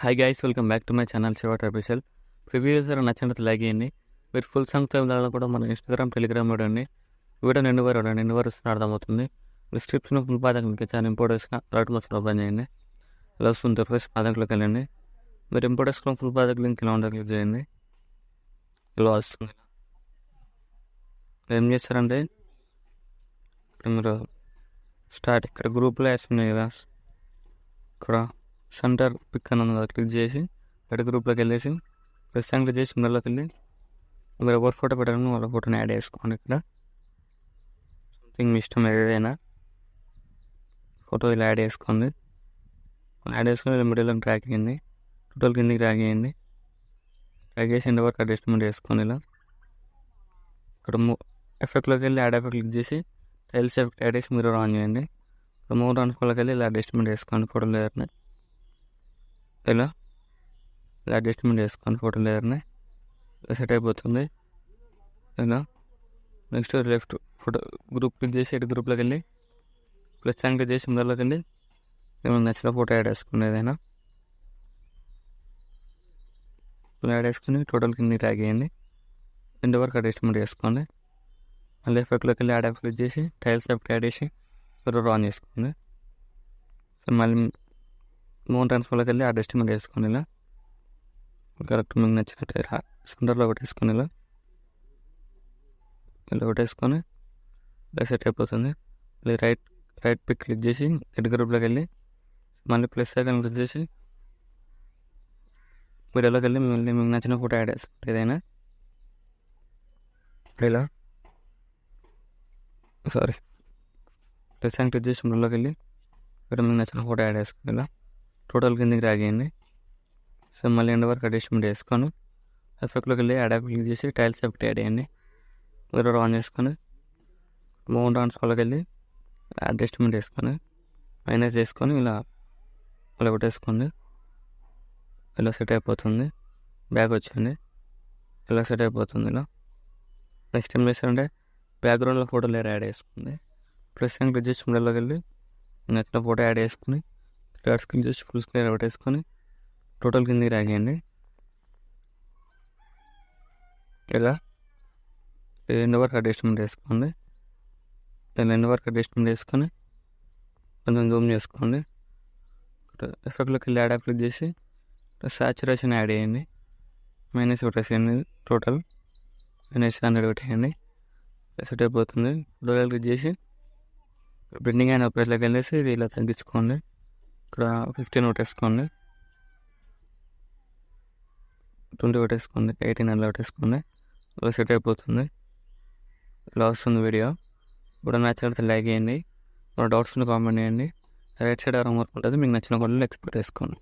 Hi guys, welcome back to my channel Shiva ట్రాపిసల్. Preview చేసారు, నచ్చినట్టు లైక్ చేయండి. మీరు ఫుల్ సాంగ్తో వెళ్ళాలి కూడా మన ఇన్స్టాగ్రామ్, టెలిగ్రామ్ చూడండి. వీడియో నిండు వారు వస్తున్న అర్థమవుతుంది. డిస్క్రిప్షన్ ఫుల్ పాదకులకి చాలా ఇంపోర్ట్ వేసుకుని అలర్ట్ కోసం ఓపెన్ చేయండి. ఇలా వస్తుంది. ఫస్ట్ పాదకులకు వెళ్ళండి. మీరు ఇంపోర్ట్ వేసుకున్న ఫుల్ పాదకు లింక్ ఇలా ఉంటుంది, క్లిక్ చేయండి. ఇలా వస్తుంది. ఏం చేస్తారంటే ఇక్కడ మీరు స్టార్ట్ ఇక్కడ గ్రూప్లో వేసుకున్నాయి కదా, ఇక్కడ సెంటర్ పిక్ అని ఉంది, క్లిక్ చేసి రెడ్ గ్రూప్లోకి వెళ్ళేసి ప్లస్ క్లిక్ చేసి మిర్రర్లోకి వెళ్ళి మీరు ఎవరు ఫోటో పెట్టాలని వాళ్ళ ఫోటోని యాడ్ చేసుకోండి. ఇక్కడ సంథింగ్ మీ ఇష్టం ఏదైనా ఫోటో ఇలా యాడ్ చేసుకోండి. యాడ్ చేసుకొని మిడిల్లో ట్రాక్ చేయండి, టోటల్ కిందికి ట్రాక్ చేయండి. ట్రాక్ చేసి ఎండ్ వరకు అడ్జస్ట్మెంట్ చేసుకొని ఇలా ఇక్కడ ఎఫెక్ట్లోకి వెళ్ళి యాడ్ ఎఫెక్ట్ క్లిక్ చేసి టైల్స్ ఎఫెక్ట్ యాడ్ చేసి మీరు ఆన్ చేయండి. ఇక్కడ మూడు అనుకోలోకి వెళ్ళి ఇలా అడ్జస్ట్మెంట్ చేసుకోండి ఫోటో లేయర్ని. ఇలా అడ్జస్ట్మెంట్ చేసుకోండి ఫోటో లేయర్ని. సెట్ అయిపోతుంది. ఇలా next left photo group click చేసి ఎటు గ్రూప్లోకి వెళ్ళి ప్లస్ క్లిక్ చేసి ముందరలోకి వెళ్ళి ఏమైనా నచ్చిన ఫోటో యాడ్ చేసుకోండి. ఏదైనా యాడ్ చేసుకుని టోటల్ కింద ట్యాగ్ చేయండి. ఎండ్ వరకు అడ్జస్ట్మెంట్ చేసుకోండి. మళ్ళీ ఎఫెక్ట్లోకి వెళ్ళి యాడ్ ఎఫెక్ట్ క్లిక్ చేసి టైల్స్ ఎఫెక్ట్ యాడ్ చేసి మీరు ఆన్ చేసుకోండి. సో మళ్ళీ మౌంట్ ట్రాన్స్ఫర్లోకి వెళ్ళి అడ్జస్ట్మెంట్ చేసుకోండి. ఇలా కరెక్ట్ మీకు నచ్చినట్టు సెంటర్లో పెట్టేసుకొని ఇలా పెట్టేసుకొని ఇలా సెట్ అయిపోతుంది. మళ్ళీ రైట్ పిక్ క్లిక్ చేసి రెడ్ గ్రూప్లోకి వెళ్ళి మళ్ళీ ప్లస్ ఐకాన్ క్లిక్ చేసి వీడియోలోకి వెళ్ళి మళ్ళీ మీకు నచ్చిన ఫోటో యాడ్ చేసుకోండి. ఏదైనా ఇలా ప్లస్ ఐకాన్ క్లిక్ చేసి వీడియోలోకి వెళ్ళి ఇక్కడ మీకు నచ్చిన ఫోటో యాడ్ చేసుకోండి. ఇలా టోటల్ కిందకి డ్రాగ్ చేయండి. సో మళ్ళీ ఎండ్ వరకు అడ్జస్ట్మెంట్ చేసుకొని ఎఫెక్ట్లోకి వెళ్ళి యాడ్ క్లిక్ చేసి టైల్స్ ఎఫెక్ట్ యాడ్ చేయండి. మీరు ఆన్ చేసుకొని మౌంట్ ట్రాన్స్ఫర్లోకి వెళ్ళి అడ్జస్ట్మెంట్ చేసుకొని మైనస్ చేసుకొని ఇలా పెట్టేసుకోండి. ఇలా సెట్ అయిపోతుంది. బ్యాక్ వచ్చింది. ఇలా సెట్ అయిపోతుంది. ఇలా నెక్స్ట్ ఏం చేస్తారంటే బ్యాక్గ్రౌండ్లో ఫోటో లేయర్ యాడ్ చేసుకుంది. ప్లస్ క్లిక్ చేసి మిడిల్లోకి వెళ్ళి నచ్చిన ఫోటో యాడ్ చేసుకుని క్లిక్ చేసి ఫుల్ స్క్రీన్ పెట్టేసుకొని టోటల్ కిందకి రాగేయండి. ఇలా ఎండ్ వరకు అడ్జస్ట్మెంట్ చేసుకోండి. ఇలా ఎండ్ వరకు అడ్జస్ట్మెంట్ చేసుకొని కొంచెం జూమ్ చేసుకోండి. ఎఫెక్ట్లోకి వెళ్ళి యాడ్ క్లిక్ చేసి సాచురేషన్ యాడ్ చేయండి. మైనస్ పెట్టేసేయండి. టోటల్ -100 పెట్టేయండి. సెట్ అయిపోతుంది. టోటల్ క్లిక్ చేసి ప్రింటింగ్ అయిన ప్లేస్లోకి వెళ్ళేసి ఇది ఇలా తగ్గించుకోండి. ఇక్కడ 15 పెట్టేసుకోండి. 20 పెట్టేసుకోండి. 18 అలా పెట్టేసుకోండి. ఇలా సెట్ అయిపోతుంది. ఇలా వస్తుంది వీడియో. ఇప్పుడు నచ్చినట్లయితే లైక్ చేయండి. డౌట్స్ కామెంట్ చేయండి. రైట్ సైడ్ హోంవర్క్ ఉంటుంది, మీకు నచ్చిన వాళ్ళు ఎక్స్పెక్ట్ చేసుకోండి.